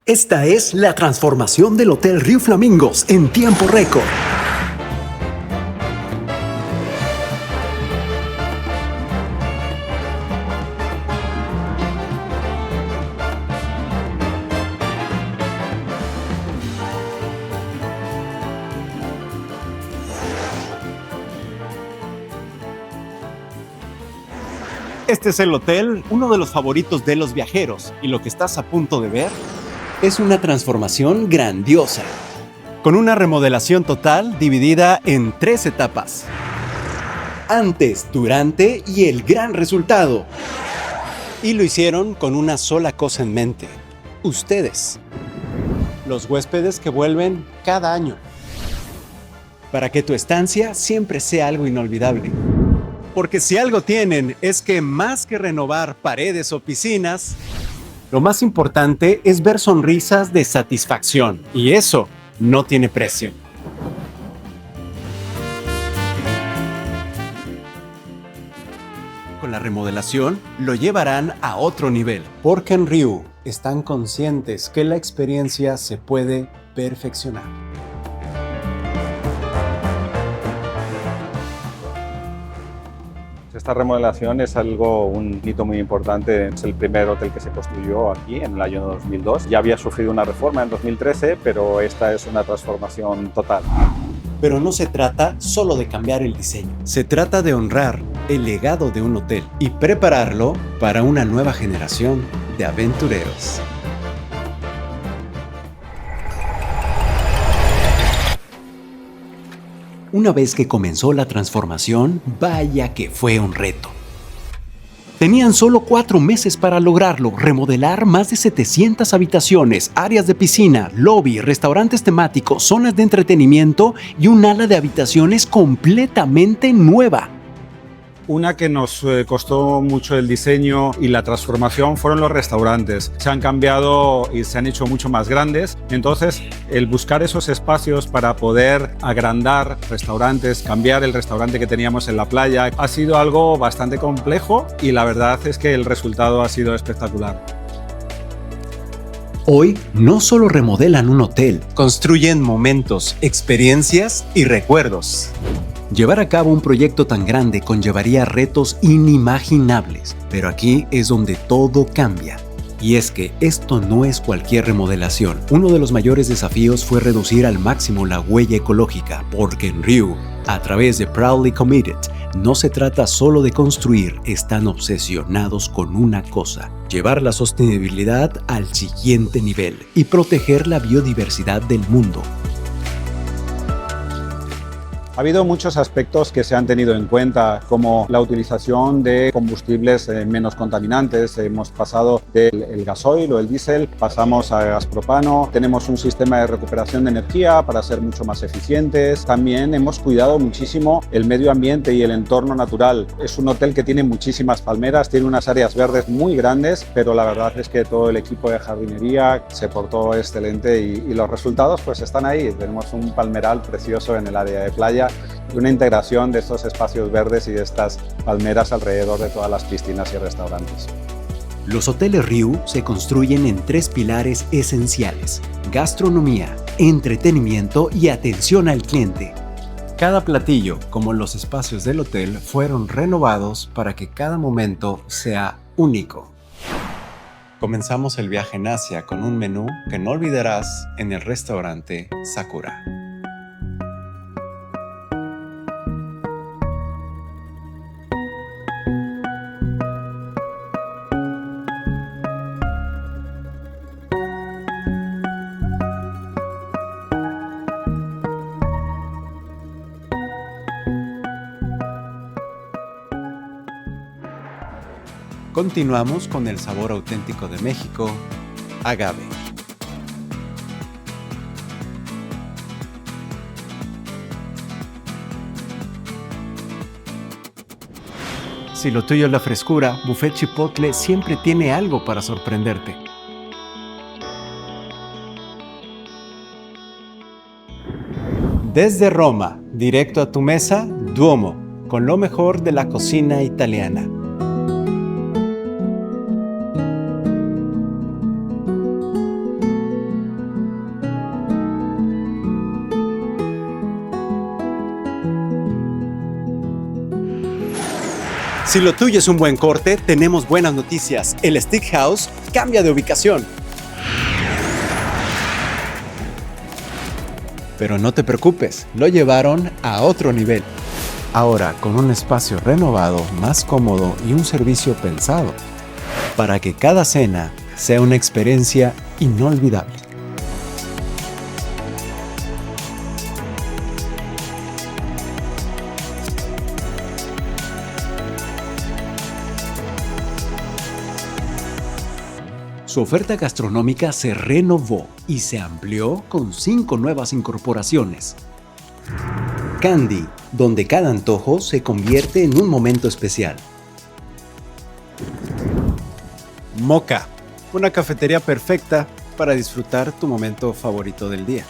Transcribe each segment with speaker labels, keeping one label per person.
Speaker 1: Esta es la transformación del Hotel Riu Flamingos en tiempo récord.
Speaker 2: Este es el hotel, uno de los favoritos de los viajeros, y lo que estás a punto de ver es una transformación grandiosa, con una remodelación total dividida en 3 etapas. Antes, durante y el gran resultado. Y lo hicieron con una sola cosa en mente: ustedes, los huéspedes que vuelven cada año, para que tu estancia siempre sea algo inolvidable. Porque si algo tienen es que más que renovar paredes o piscinas, lo más importante es ver sonrisas de satisfacción, y eso no tiene precio. Con la remodelación lo llevarán a otro nivel, porque en Riu están conscientes que la experiencia se puede perfeccionar.
Speaker 3: Esta remodelación es un hito muy importante. Es el primer hotel que se construyó aquí en el año 2002. Ya había sufrido una reforma en 2013, pero esta es una transformación total.
Speaker 2: Pero no se trata solo de cambiar el diseño. Se trata de honrar el legado de un hotel y prepararlo para una nueva generación de aventureros. Una vez que comenzó la transformación, vaya que fue un reto. Tenían solo 4 meses para lograrlo: remodelar más de 700 habitaciones, áreas de piscina, lobby, restaurantes temáticos, zonas de entretenimiento y un ala de habitaciones completamente nueva.
Speaker 3: Una que nos costó mucho el diseño y la transformación fueron los restaurantes. Se han cambiado y se han hecho mucho más grandes. Entonces, el buscar esos espacios para poder agrandar restaurantes, cambiar el restaurante que teníamos en la playa, ha sido algo bastante complejo, y la verdad es que el resultado ha sido espectacular.
Speaker 2: Hoy no solo remodelan un hotel, construyen momentos, experiencias y recuerdos. Llevar a cabo un proyecto tan grande conllevaría retos inimaginables, pero aquí es donde todo cambia. Y es que esto no es cualquier remodelación. Uno de los mayores desafíos fue reducir al máximo la huella ecológica, porque en Riu, a través de Proudly Committed, no se trata solo de construir, están obsesionados con una cosa: llevar la sostenibilidad al siguiente nivel y proteger la biodiversidad del mundo.
Speaker 3: Ha habido muchos aspectos que se han tenido en cuenta, como la utilización de combustibles menos contaminantes. Hemos pasado del gasoil o el diésel, pasamos a gas propano. Tenemos un sistema de recuperación de energía para ser mucho más eficientes. También hemos cuidado muchísimo el medio ambiente y el entorno natural. Es un hotel que tiene muchísimas palmeras, tiene unas áreas verdes muy grandes, pero la verdad es que todo el equipo de jardinería se portó excelente, y los resultados pues están ahí. Tenemos un palmeral precioso en el área de playa y una integración de estos espacios verdes y de estas palmeras alrededor de todas las piscinas y restaurantes.
Speaker 2: Los hoteles Riu se construyen en 3 pilares esenciales: gastronomía, entretenimiento y atención al cliente. Cada platillo, como los espacios del hotel, fueron renovados para que cada momento sea único. Comenzamos el viaje en Asia con un menú que no olvidarás en el restaurante Sakura. Continuamos con el sabor auténtico de México: agave. Si lo tuyo es la frescura, Buffet Chipotle siempre tiene algo para sorprenderte. Desde Roma, directo a tu mesa, Duomo, con lo mejor de la cocina italiana. Si lo tuyo es un buen corte, tenemos buenas noticias. El Steak House cambia de ubicación. Pero no te preocupes, lo llevaron a otro nivel. Ahora con un espacio renovado, más cómodo y un servicio pensado para que cada cena sea una experiencia inolvidable. Su oferta gastronómica se renovó y se amplió con 5 nuevas incorporaciones. Candy, donde cada antojo se convierte en un momento especial. Mocha, una cafetería perfecta para disfrutar tu momento favorito del día.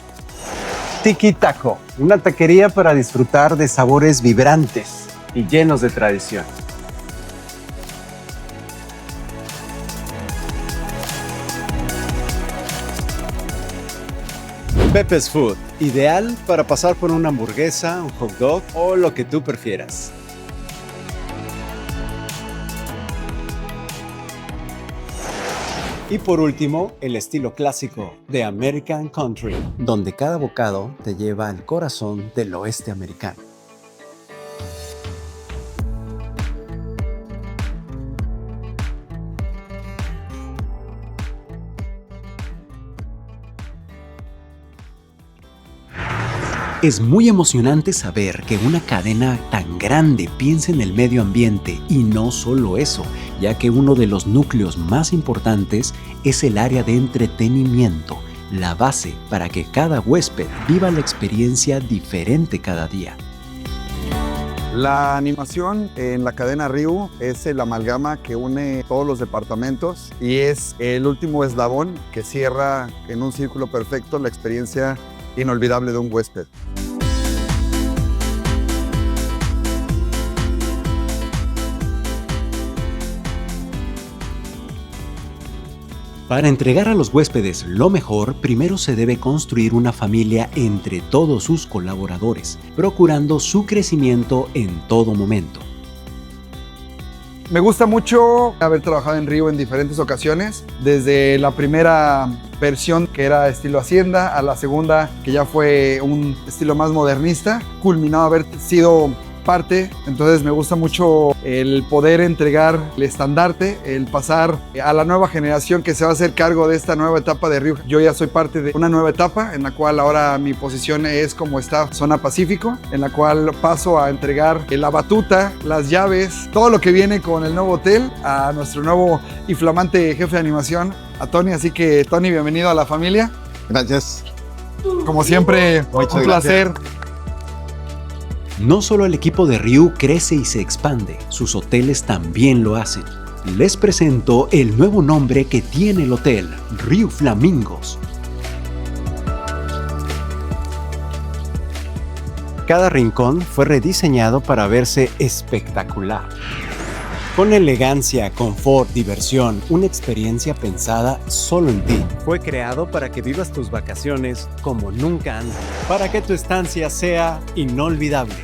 Speaker 2: Tiki Taco, una taquería para disfrutar de sabores vibrantes y llenos de tradición. Pepe's Food, ideal para pasar por una hamburguesa, un hot dog o lo que tú prefieras. Y por último, el estilo clásico de American Country, donde cada bocado te lleva al corazón del oeste americano. Es muy emocionante saber que una cadena tan grande piensa en el medio ambiente y no solo eso, ya que uno de los núcleos más importantes es el área de entretenimiento, la base para que cada huésped viva la experiencia diferente cada día.
Speaker 4: La animación en la cadena Ryu es el amalgama que une todos los departamentos y es el último eslabón que cierra en un círculo perfecto la experiencia inolvidable de un huésped.
Speaker 2: Para entregar a los huéspedes lo mejor, primero se debe construir una familia entre todos sus colaboradores, procurando su crecimiento en todo momento.
Speaker 4: Me gusta mucho haber trabajado en Ryu en diferentes ocasiones, desde la primera versión que era estilo hacienda a la segunda que ya fue un estilo más modernista, culminado haber sido parte. Entonces me gusta mucho el poder entregar el estandarte, el pasar a la nueva generación que se va a hacer cargo de esta nueva etapa de Ryu. Yo ya soy parte de una nueva etapa en la cual ahora mi posición es como staff Zona Pacífico, en la cual paso a entregar la batuta, las llaves, todo lo que viene con el nuevo hotel a nuestro nuevo y flamante jefe de animación, a Tony. Así que Tony, bienvenido a la familia.
Speaker 3: Gracias.
Speaker 4: Como siempre, un placer.
Speaker 2: No solo el equipo de Ryu crece y se expande, sus hoteles también lo hacen. Les presento el nuevo nombre que tiene el hotel, Ryu Flamingos. Cada rincón fue rediseñado para verse espectacular. Con elegancia, confort, diversión, una experiencia pensada solo en ti. Fue creado para que vivas tus vacaciones como nunca antes, para que tu estancia sea inolvidable.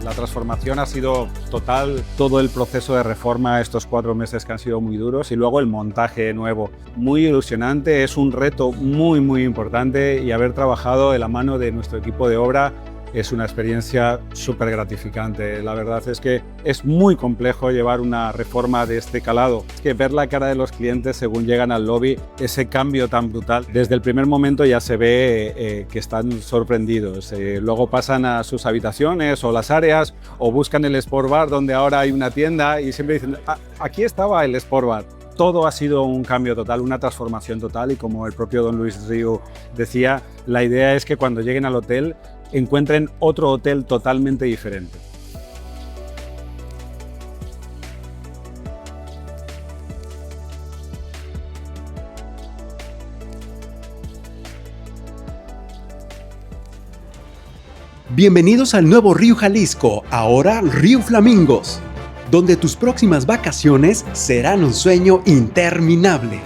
Speaker 3: La transformación ha sido total, todo el proceso de reforma estos 4 meses que han sido muy duros y luego el montaje nuevo, muy ilusionante, es un reto muy importante y haber trabajado de la mano de nuestro equipo de obra es una experiencia súper gratificante. La verdad es que es muy complejo llevar una reforma de este calado. Es que ver la cara de los clientes según llegan al lobby, ese cambio tan brutal, desde el primer momento ya se ve que están sorprendidos. Luego pasan a sus habitaciones o las áreas o buscan el Sport Bar donde ahora hay una tienda y siempre dicen, aquí estaba el Sport Bar. Todo ha sido un cambio total, una transformación total y como el propio Don Luis Ryu decía, la idea es que cuando lleguen al hotel encuentren otro hotel totalmente diferente.
Speaker 2: Bienvenidos al nuevo Ryu Jalisco, ahora Ryu Flamingos.
Speaker 1: donde tus próximas vacaciones serán un sueño interminable.